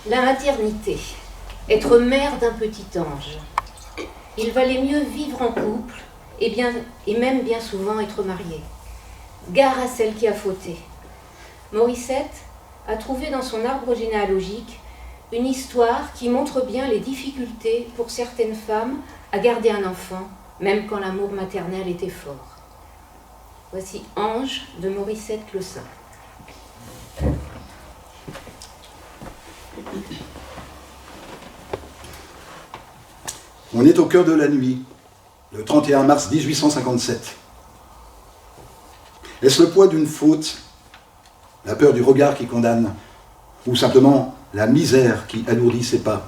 La maternité, être mère d'un petit ange. Il valait mieux vivre en couple et même bien souvent être marié. Gare à celle qui a fauté. Morissette a trouvé dans son arbre généalogique une histoire qui montre bien les difficultés pour certaines femmes à garder un enfant, même quand l'amour maternel était fort. Voici Ange de Morissette Le Saint. On est au cœur de la nuit, le 31 mars 1857. Est-ce le poids d'une faute, la peur du regard qui condamne, ou simplement la misère qui alourdit ses pas?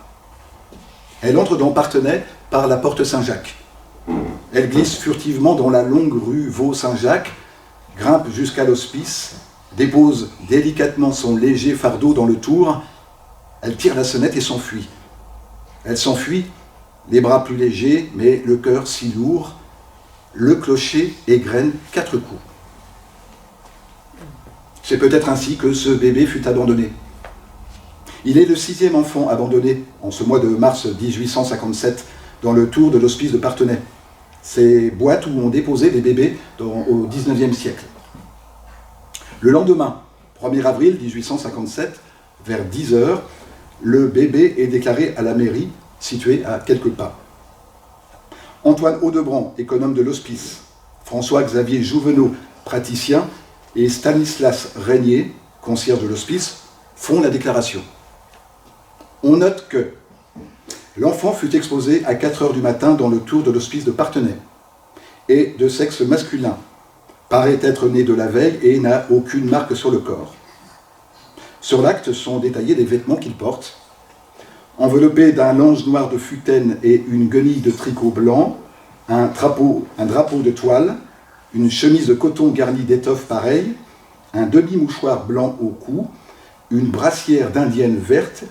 Elle entre dans Parthenay par la porte Saint-Jacques. Elle glisse furtivement dans la longue rue Vaux-Saint-Jacques, grimpe jusqu'à l'hospice, dépose délicatement son léger fardeau dans le tour. Elle tire la sonnette et s'enfuit. Elle s'enfuit, les bras plus légers, mais le cœur si lourd. Le clocher égrène 4 coups. C'est peut-être ainsi que ce bébé fut abandonné. Il est le 6e enfant abandonné en ce mois de mars 1857 dans le tour de l'hospice de Parthenay. Ces boîtes où on déposait des bébés au XIXe siècle. Le lendemain, 1er avril 1857, vers 10h, le bébé est déclaré à la mairie, située à quelques pas. Antoine Audebrand, économe de l'hospice, François-Xavier Jouvenot, praticien, et Stanislas Régnier, concierge de l'hospice, font la déclaration. On note que l'enfant fut exposé à 4h du matin dans le tour de l'hospice de Parthenay, et de sexe masculin, paraît être né de la veille et n'a aucune marque sur le corps. Sur l'acte sont détaillés des vêtements qu'il porte, enveloppé d'un lange noir de futaine et une guenille de tricot blanc, un drapeau de toile, une chemise de coton garnie d'étoffe pareille, un demi-mouchoir blanc au cou, une brassière d'indienne verte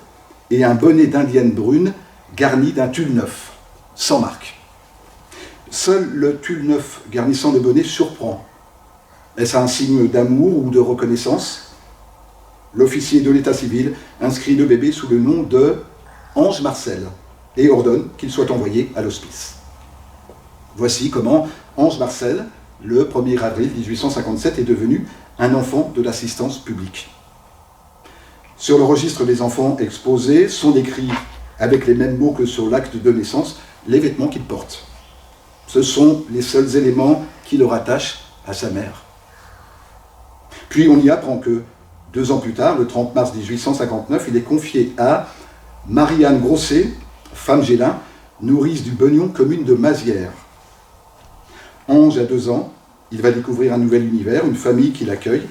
et un bonnet d'indienne brune garni d'un tulle neuf, sans marque. Seul le tulle neuf garnissant le bonnet surprend. Est-ce un signe d'amour ou de reconnaissance? L'officier de l'état civil inscrit le bébé sous le nom de Ange Marcel et ordonne qu'il soit envoyé à l'hospice. Voici comment Ange Marcel, le 1er avril 1857, est devenu un enfant de l'assistance publique. Sur le registre des enfants exposés sont décrits, avec les mêmes mots que sur l'acte de naissance, les vêtements qu'il porte. Ce sont les seuls éléments qui le rattachent à sa mère. Puis on y apprend que, 2 ans plus tard, le 30 mars 1859, il est confié à Marie-Anne Grosset, femme Gélin, nourrice du Beugnon, commune de Mazières. Ange a 2 ans, il va découvrir un nouvel univers, une famille qui l'accueille.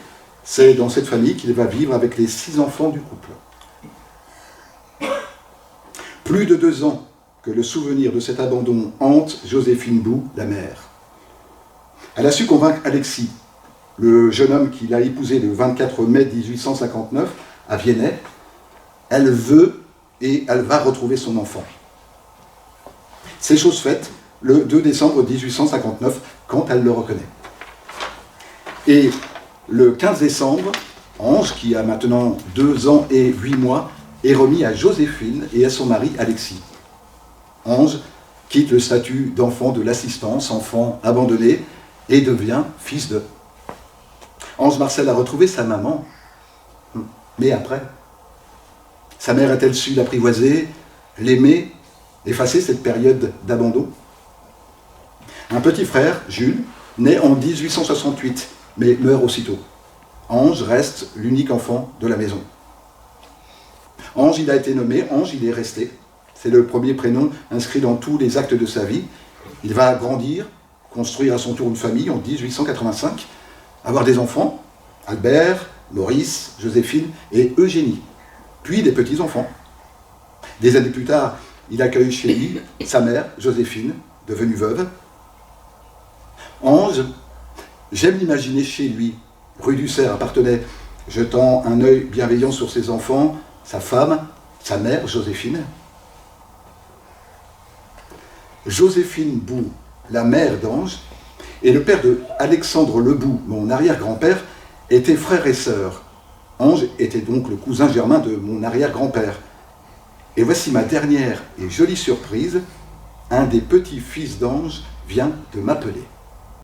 C'est dans cette famille qu'il va vivre avec les 6 enfants du couple. Plus de 2 ans que le souvenir de cet abandon hante Joséphine Bou, la mère. Elle a su convaincre Alexis, le jeune homme qu'il a épousé le 24 mai 1859 à Viennet. Elle veut et elle va retrouver son enfant. C'est chose faite le 2 décembre 1859 quand elle le reconnaît. Et le 15 décembre, Ange, qui a maintenant 2 ans et 8 mois, est remis à Joséphine et à son mari Alexis. Ange quitte le statut d'enfant de l'assistance, enfant abandonné, et devient fils de. Ange Marcel a retrouvé sa maman, mais après. Sa mère a-t-elle su l'apprivoiser, l'aimer, effacer cette période d'abandon? Un petit frère, Jules, naît en 1868, mais meurt aussitôt. Ange reste l'unique enfant de la maison. Ange, il a été nommé, Ange, il est resté. C'est le premier prénom inscrit dans tous les actes de sa vie. Il va grandir, construire à son tour une famille en 1885, avoir des enfants, Albert, Maurice, Joséphine et Eugénie, puis des petits-enfants. Des années plus tard, il accueille chez lui sa mère, Joséphine, devenue veuve. Ange, j'aime l'imaginer chez lui, rue du Cerf à Parthenay, jetant un œil bienveillant sur ses enfants, sa femme, sa mère, Joséphine. Joséphine Bou, la mère d'Ange, et le père de Alexandre Lebou, mon arrière-grand-père, étaient frères et sœurs. Ange était donc le cousin germain de mon arrière-grand-père, Et voici ma dernière et jolie surprise, un des petits fils d'ange vient de m'appeler.